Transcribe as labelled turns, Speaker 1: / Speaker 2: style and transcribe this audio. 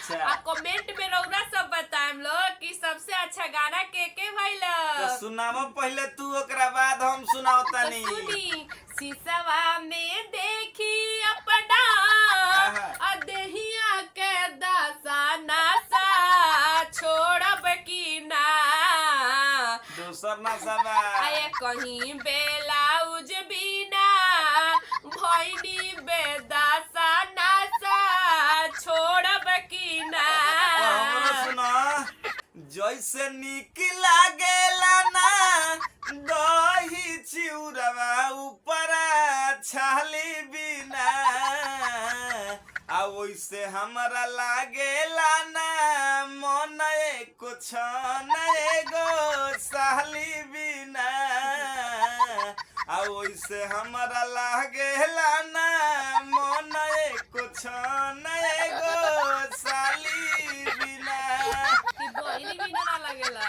Speaker 1: अच्छा
Speaker 2: आ कमेंट में रउरा सब बताएम लोग कि सबसे अच्छा गाना के भइल।
Speaker 1: तो सुनाव पहले तू ओकरा बाद हम सुनाओ
Speaker 2: तो
Speaker 1: तनी।
Speaker 2: सुनी शीशवा में देखी अपना
Speaker 1: आहा।
Speaker 2: अदहिया के दशा नशा छोड़ब की ना।
Speaker 1: दूसर ना सबा
Speaker 2: आए कहीं बेलाउज बिना भैनी बेदशा नशा छोड़ब की ना।
Speaker 1: तो हमरो सुना जैसे निक लागेला ना दही चिउरवा ऊपर छाली बिना आ वैसे हमरा लागेला ना मन एको छन एगो साली बिना आ वैसे हमरा लागेला ना मन एको छन एगो साली बिना।
Speaker 2: कि बहिनी बिना ना लगेला।